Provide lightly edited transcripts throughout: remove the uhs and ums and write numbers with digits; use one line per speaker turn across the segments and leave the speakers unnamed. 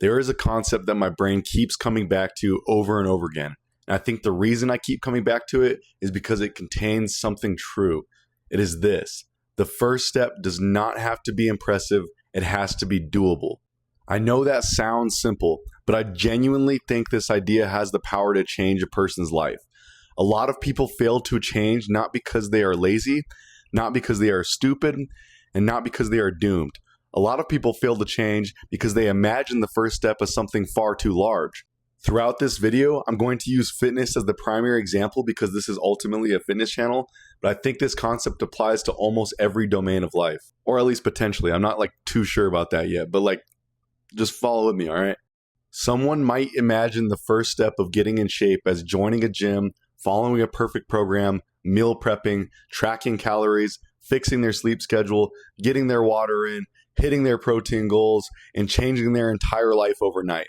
There is a concept that my brain keeps coming back to over and over again. And I think the reason I keep coming back to it is because it contains something true. It is this: the first step does not have to be impressive, it has to be doable. I know that sounds simple, but I genuinely think this idea has the power to change a person's life. A lot of people fail to change not because they are lazy, not because they are stupid, and not because they are doomed. A lot of people fail to change because they imagine the first step as something far too large. Throughout this video, I'm going to use fitness as the primary example because this is ultimately a fitness channel, but I think this concept applies to almost every domain of life, or at least potentially. I'm not too sure about that yet, but just follow with me, all right? Someone might imagine the first step of getting in shape as joining a gym, following a perfect program, meal prepping, tracking calories, fixing their sleep schedule, getting their water in, hitting their protein goals, and changing their entire life overnight.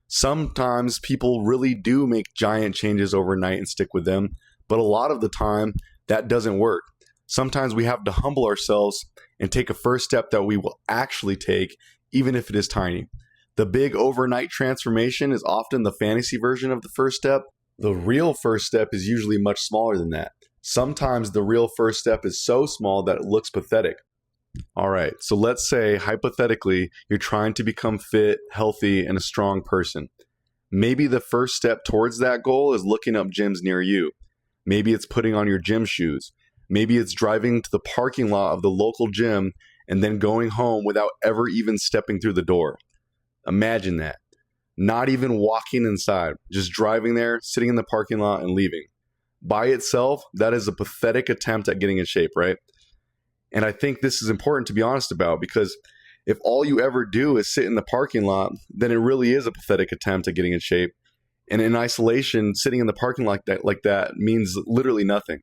Sometimes people really do make giant changes overnight and stick with them, but a lot of the time that doesn't work. Sometimes we have to humble ourselves and take a first step that we will actually take, even if it is tiny. The big overnight transformation is often the fantasy version of the first step. The real first step is usually much smaller than that. Sometimes the real first step is so small that it looks pathetic. All right, so let's say, hypothetically, you're trying to become fit, healthy, and a strong person. Maybe the first step towards that goal is looking up gyms near you. Maybe it's putting on your gym shoes. Maybe it's driving to the parking lot of the local gym and then going home without ever even stepping through the door. Imagine that. Not even walking inside, just driving there, sitting in the parking lot, and leaving. By itself, that is a pathetic attempt at getting in shape, right? And I think this is important to be honest about, because if all you ever do is sit in the parking lot, then it really is a pathetic attempt at getting in shape. And in isolation, sitting in the parking lot like that means literally nothing.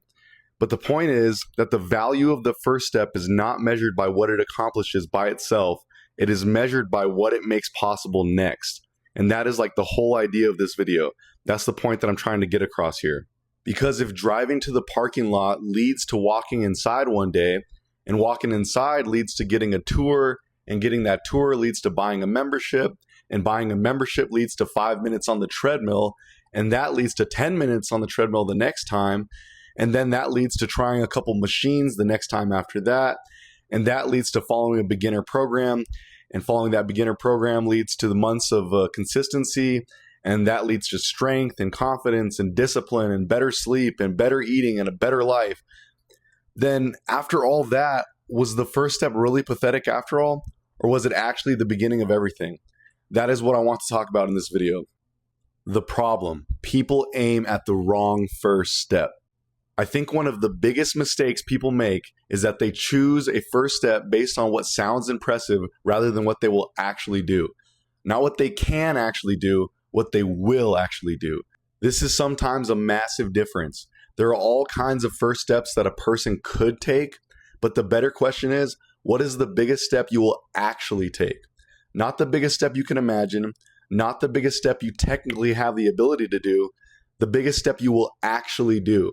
But the point is that the value of the first step is not measured by what it accomplishes by itself. It is measured by what it makes possible next. And that is the whole idea of this video. That's the point that I'm trying to get across here. Because if driving to the parking lot leads to walking inside one day, and walking inside leads to getting a tour, and getting that tour leads to buying a membership, and buying a membership leads to 5 minutes on the treadmill, and that leads to 10 minutes on the treadmill the next time, and then that leads to trying a couple machines the next time after that, and that leads to following a beginner program, and following that beginner program leads to the months of consistency, and that leads to strength and confidence and discipline and better sleep and better eating and a better life. Then after all that, was the first step really pathetic after all? Or was it actually the beginning of everything? That is what I want to talk about in this video. The problem: people aim at the wrong first step. I think one of the biggest mistakes people make is that they choose a first step based on what sounds impressive rather than what they will actually do. Not what they can actually do, what they will actually do. This is sometimes a massive difference. There are all kinds of first steps that a person could take, but the better question is, what is the biggest step you will actually take? Not the biggest step you can imagine, not the biggest step you technically have the ability to do, the biggest step you will actually do.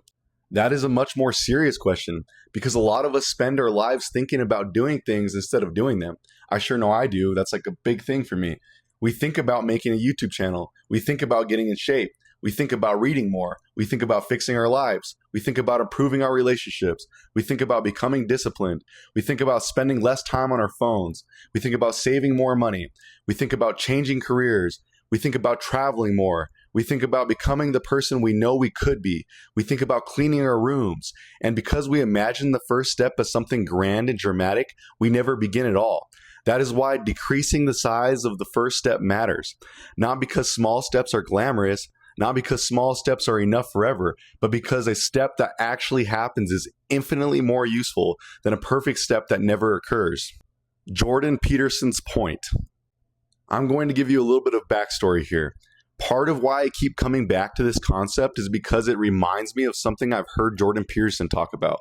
That is a much more serious question, because a lot of us spend our lives thinking about doing things instead of doing them. I sure know I do. That's a big thing for me. We think about making a YouTube channel. We think about getting in shape. We think about reading more. We think about fixing our lives. We think about improving our relationships. We think about becoming disciplined. We think about spending less time on our phones. We think about saving more money. We think about changing careers. We think about traveling more. We think about becoming the person we know we could be. We think about cleaning our rooms. And because we imagine the first step as something grand and dramatic, we never begin at all. That is why decreasing the size of the first step matters. Not because small steps are glamorous, not because small steps are enough forever, but because a step that actually happens is infinitely more useful than a perfect step that never occurs. Jordan Peterson's point. I'm going to give you a little bit of backstory here. Part of why I keep coming back to this concept is because it reminds me of something I've heard Jordan Peterson talk about.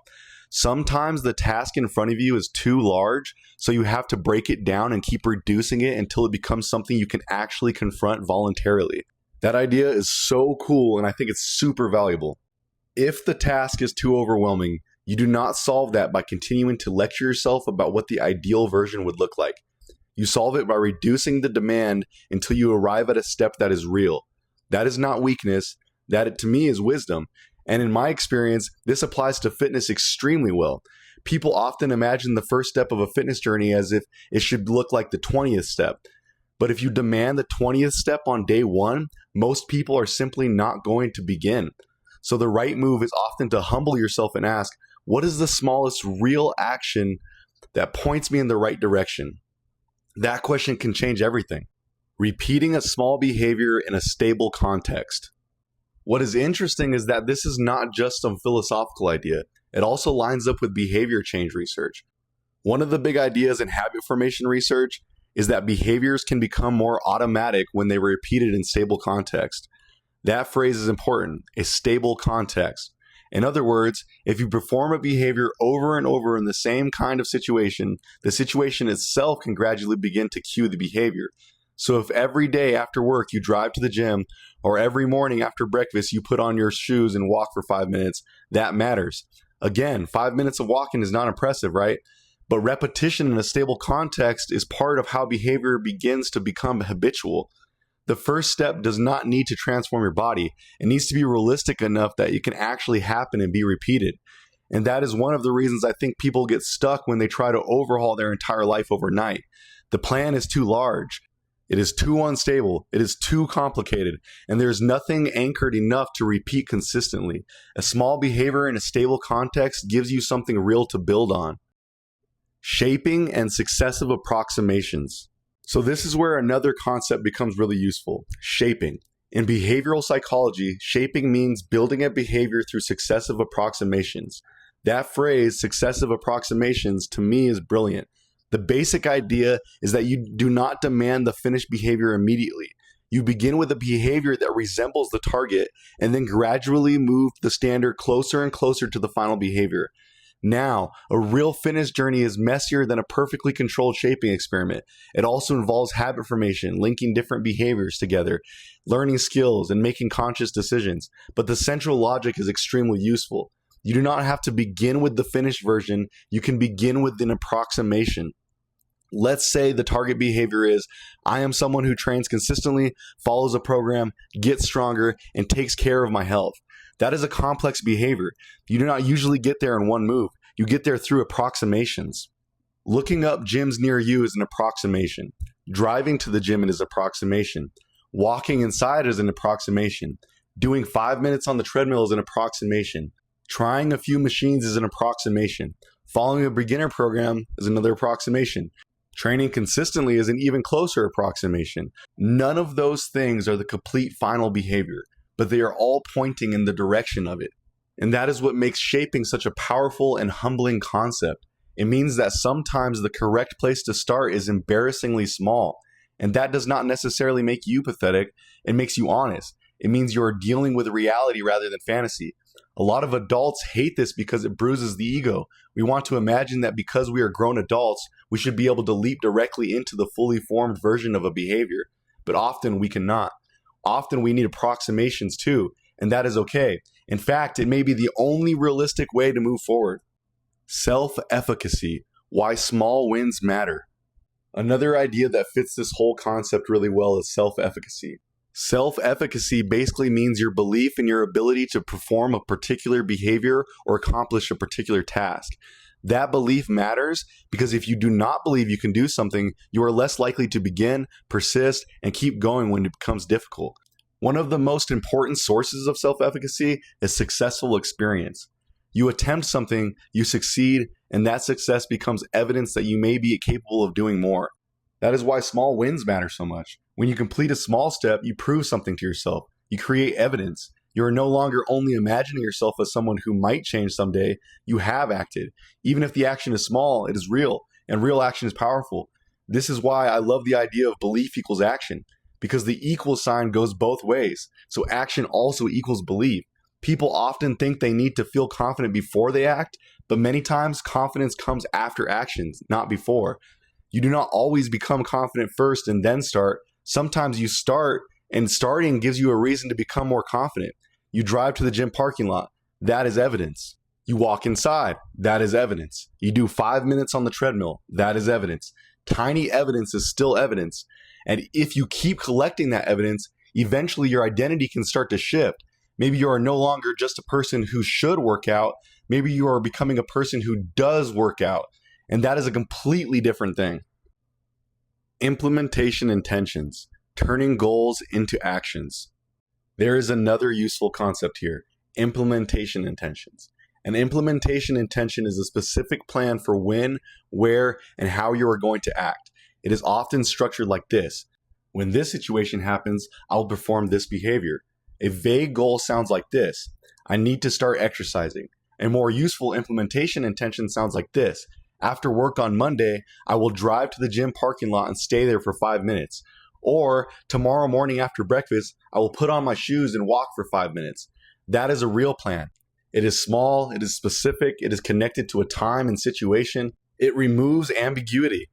Sometimes the task in front of you is too large, so you have to break it down and keep reducing it until it becomes something you can actually confront voluntarily. That idea is so cool, and I think it's super valuable. If the task is too overwhelming, you do not solve that by continuing to lecture yourself about what the ideal version would look like. You solve it by reducing the demand until you arrive at a step that is real. That is not weakness. That, to me, is wisdom. And in my experience, this applies to fitness extremely well. People often imagine the first step of a fitness journey as if it should look like the 20th step. But if you demand the 20th step on day one, most people are simply not going to begin. So the right move is often to humble yourself and ask, what is the smallest real action that points me in the right direction? That question can change everything. Repeating a small behavior in a stable context. What is interesting is that this is not just some philosophical idea. It also lines up with behavior change research. One of the big ideas in habit formation research is that behaviors can become more automatic when they were repeated in stable context. That phrase is important, a stable context. In other words, if you perform a behavior over and over in the same kind of situation, the situation itself can gradually begin to cue the behavior. So if every day after work you drive to the gym, or every morning after breakfast you put on your shoes and walk for 5 minutes, that matters. Again, 5 minutes of walking is not impressive, right? But repetition in a stable context is part of how behavior begins to become habitual. The first step does not need to transform your body. It needs to be realistic enough that it can actually happen and be repeated. And that is one of the reasons I think people get stuck when they try to overhaul their entire life overnight. The plan is too large. It is too unstable. It is too complicated. And there's nothing anchored enough to repeat consistently. A small behavior in a stable context gives you something real to build on. Shaping and successive approximations. So this is where another concept becomes really useful, shaping. In behavioral psychology, shaping means building a behavior through successive approximations. That phrase, successive approximations, to me is brilliant. The basic idea is that you do not demand the finished behavior immediately. You begin with a behavior that resembles the target and then gradually move the standard closer and closer to the final behavior. Now, a real fitness journey is messier than a perfectly controlled shaping experiment. It also involves habit formation, linking different behaviors together, learning skills, and making conscious decisions. But the central logic is extremely useful. You do not have to begin with the finished version. You can begin with an approximation. Let's say the target behavior is, I am someone who trains consistently, follows a program, gets stronger, and takes care of my health. That is a complex behavior. You do not usually get there in one move. You get there through approximations. Looking up gyms near you is an approximation. Driving to the gym is an approximation. Walking inside is an approximation. Doing 5 minutes on the treadmill is an approximation. Trying a few machines is an approximation. Following a beginner program is another approximation. Training consistently is an even closer approximation. None of those things are the complete final behavior, but they are all pointing in the direction of it. And that is what makes shaping such a powerful and humbling concept. It means that sometimes the correct place to start is embarrassingly small. And that does not necessarily make you pathetic. It makes you honest. It means you are dealing with reality rather than fantasy. A lot of adults hate this because it bruises the ego. We want to imagine that because we are grown adults, we should be able to leap directly into the fully formed version of a behavior. But often we cannot. Often we need approximations too, and that is okay. In fact, it may be the only realistic way to move forward. Self-efficacy, why small wins matter. Another idea that fits this whole concept really well is self-efficacy. Self-efficacy basically means your belief in your ability to perform a particular behavior or accomplish a particular task. That belief matters because if you do not believe you can do something, you are less likely to begin, persist, and keep going when it becomes difficult. One of the most important sources of self-efficacy is successful experience. You attempt something, you succeed, and that success becomes evidence that you may be capable of doing more. That is why small wins matter so much. When you complete a small step, you prove something to yourself. You create evidence. You are no longer only imagining yourself as someone who might change someday. You have acted. Even if the action is small, it is real, and real action is powerful. This is why I love the idea of belief equals action, because the equal sign goes both ways. So action also equals belief. People often think they need to feel confident before they act, but many times confidence comes after actions, not before. You do not always become confident first and then start. Sometimes you start, and starting gives you a reason to become more confident. You drive to the gym parking lot. That is evidence. You walk inside. That is evidence. You do 5 minutes on the treadmill. That is evidence. Tiny evidence is still evidence. And if you keep collecting that evidence, eventually your identity can start to shift. Maybe you are no longer just a person who should work out. Maybe you are becoming a person who does work out. And that is a completely different thing. Implementation intentions, turning goals into actions. There is another useful concept here, implementation intentions. An implementation intention is a specific plan for when, where, and how you are going to act. It is often structured like this. When this situation happens, I will perform this behavior. A vague goal sounds like this. I need to start exercising. A more useful implementation intention sounds like this. After work on Monday, I will drive to the gym parking lot and stay there for 5 minutes. Or tomorrow morning after breakfast, I will put on my shoes and walk for 5 minutes. That is a real plan. It is small, it is specific, it is connected to a time and situation. It removes ambiguity.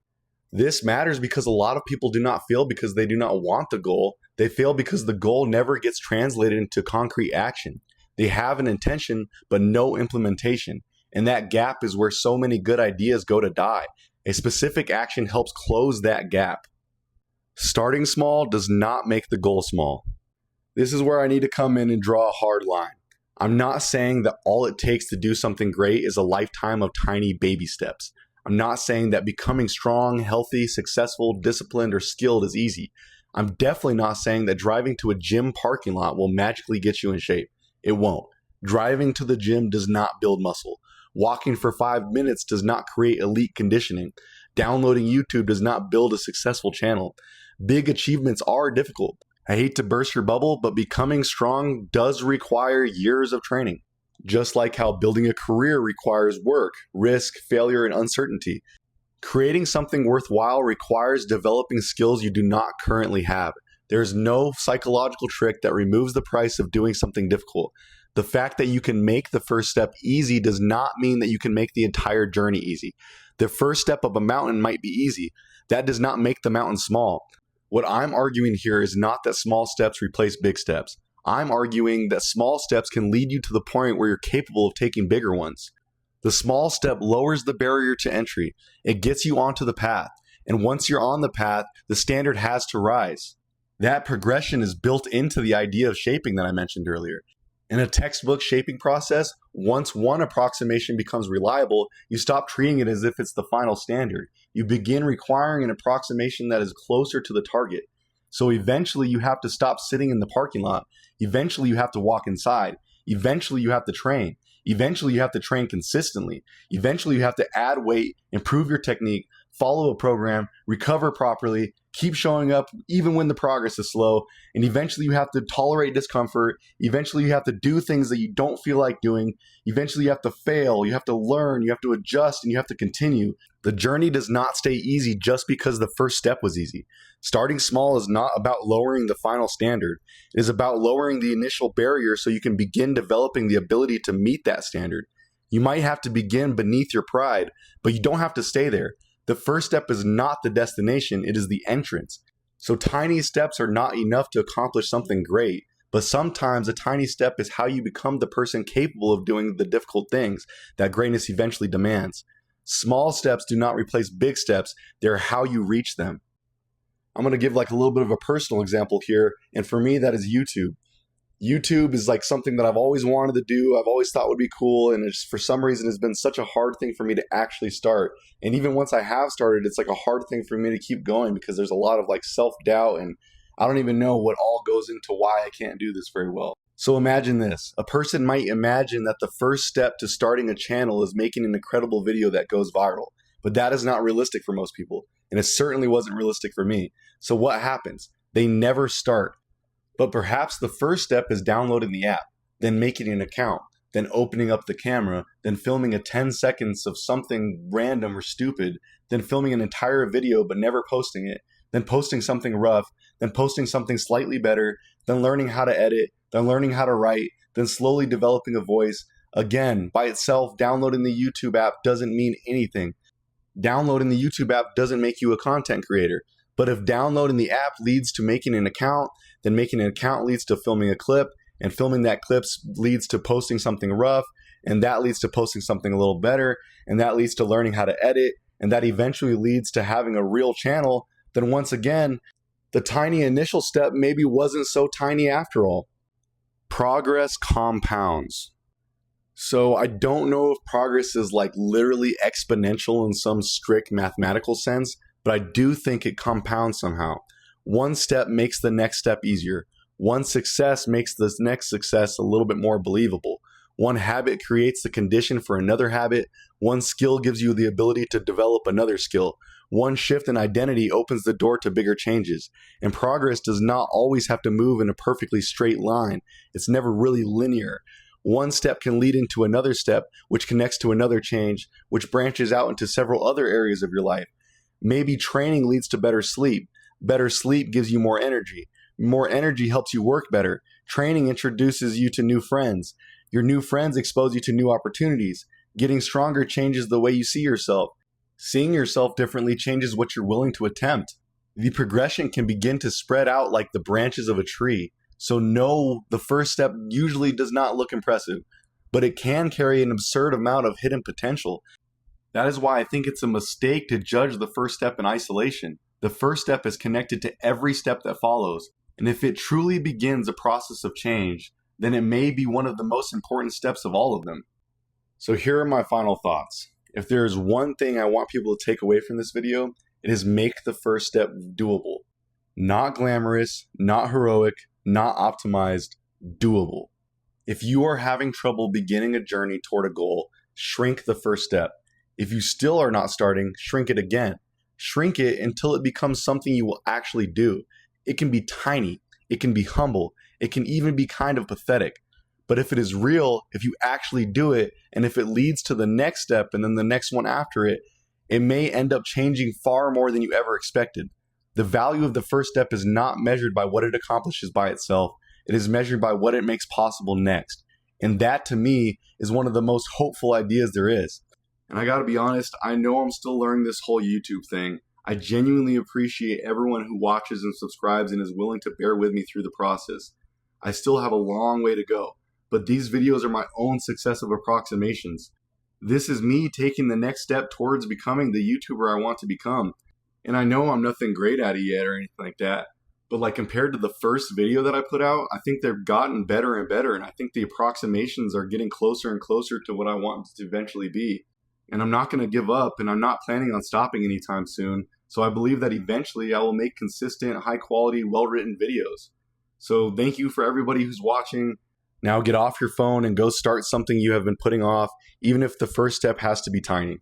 This matters because a lot of people do not fail because they do not want the goal. They fail because the goal never gets translated into concrete action. They have an intention, but no implementation. And that gap is where so many good ideas go to die. A specific action helps close that gap. Starting small does not make the goal small. This is where I need to come in and draw a hard line. I'm not saying that all it takes to do something great is a lifetime of tiny baby steps. I'm not saying that becoming strong, healthy, successful, disciplined, or skilled is easy. I'm definitely not saying that driving to a gym parking lot will magically get you in shape. It won't. Driving to the gym does not build muscle. Walking for 5 minutes does not create elite conditioning. Downloading YouTube does not build a successful channel. Big achievements are difficult. I hate to burst your bubble, but becoming strong does require years of training. Just like how building a career requires work, risk, failure, and uncertainty. Creating something worthwhile requires developing skills you do not currently have. There is no psychological trick that removes the price of doing something difficult. The fact that you can make the first step easy does not mean that you can make the entire journey easy. The first step of a mountain might be easy. That does not make the mountain small. What I'm arguing here is not that small steps replace big steps. I'm arguing that small steps can lead you to the point where you're capable of taking bigger ones. The small step lowers the barrier to entry. It gets you onto the path. And once you're on the path, the standard has to rise. That progression is built into the idea of shaping that I mentioned earlier. In a textbook shaping process, once one approximation becomes reliable, you stop treating it as if it's the final standard. You begin requiring an approximation that is closer to the target. So eventually you have to stop sitting in the parking lot. Eventually you have to walk inside. Eventually you have to train. Eventually you have to train consistently. Eventually you have to add weight, improve your technique, follow a program, recover properly, keep showing up even when the progress is slow, and eventually you have to tolerate discomfort. Eventually you have to do things that you don't feel like doing. Eventually you have to fail, you have to learn, you have to adjust, and you have to continue. The journey does not stay easy just because the first step was easy. Starting small is not about lowering the final standard. It is about lowering the initial barrier so you can begin developing the ability to meet that standard. You might have to begin beneath your pride, but you don't have to stay there. The first step is not the destination, it is the entrance. So tiny steps are not enough to accomplish something great, but sometimes a tiny step is how you become the person capable of doing the difficult things that greatness eventually demands. Small steps do not replace big steps, they're how you reach them. I'm going to give like a little bit of a personal example here, and for me that is YouTube. YouTube is like something that I've always wanted to do, I've always thought would be cool, and it's for some reason has been such a hard thing for me to actually start. And even once I have started, it's like a hard thing for me to keep going because there's a lot of like self-doubt, and I don't even know what all goes into why I can't do this very well. So imagine this. A person might imagine that the first step to starting a channel is making an incredible video that goes viral. But that is not realistic for most people, and it certainly wasn't realistic for me. So what happens? They never start. But perhaps the first step is downloading the app, then making an account, then opening up the camera, then filming a 10 seconds of something random or stupid, then filming an entire video but never posting it, then posting something rough, then posting something slightly better, then learning how to edit, then learning how to write, then slowly developing a voice. Again, by itself, downloading the YouTube app doesn't mean anything. Downloading the YouTube app doesn't make you a content creator. But if downloading the app leads to making an account, then making an account leads to filming a clip, and filming that clip leads to posting something rough, and that leads to posting something a little better, and that leads to learning how to edit, and that eventually leads to having a real channel, then once again, the tiny initial step maybe wasn't so tiny after all. Progress compounds. So I don't know if progress is like literally exponential in some strict mathematical sense, but I do think it compounds somehow. One step makes the next step easier. One success makes the next success a little bit more believable. One habit creates the condition for another habit. One skill gives you the ability to develop another skill. One shift in identity opens the door to bigger changes. And progress does not always have to move in a perfectly straight line. It's never really linear. One step can lead into another step, which connects to another change, which branches out into several other areas of your life. Maybe training leads to better sleep. Better sleep gives you more energy. More energy helps you work better. Training introduces you to new friends. Your new friends expose you to new opportunities. Getting stronger changes the way you see yourself. Seeing yourself differently changes what you're willing to attempt. The progression can begin to spread out like the branches of a tree. So no, the first step usually does not look impressive, but it can carry an absurd amount of hidden potential. That is why I think it's a mistake to judge the first step in isolation. The first step is connected to every step that follows. And if it truly begins a process of change, then it may be one of the most important steps of all of them. So here are my final thoughts. If there is one thing I want people to take away from this video, it is make the first step doable. Not glamorous, not heroic, not optimized, doable. If you are having trouble beginning a journey toward a goal, shrink the first step. If you still are not starting, shrink it again. Shrink it until it becomes something you will actually do. It can be tiny, it can be humble, it can even be kind of pathetic. But if it is real, if you actually do it, and if it leads to the next step and then the next one after it, it may end up changing far more than you ever expected. The value of the first step is not measured by what it accomplishes by itself. It is measured by what it makes possible next. And that, to me, is one of the most hopeful ideas there is. And I gotta be honest, I know I'm still learning this whole YouTube thing. I genuinely appreciate everyone who watches and subscribes and is willing to bear with me through the process. I still have a long way to go, but these videos are my own successive approximations. This is me taking the next step towards becoming the YouTuber I want to become. And I know I'm nothing great at it yet or anything like that, but like compared to the first video that I put out, I think they've gotten better and better, and I think the approximations are getting closer and closer to what I want to eventually be. And I'm not going to give up, and I'm not planning on stopping anytime soon, so I believe that eventually I will make consistent, high-quality, well-written videos. So thank you for everybody who's watching. Now get off your phone and go start something you have been putting off, even if the first step has to be tiny.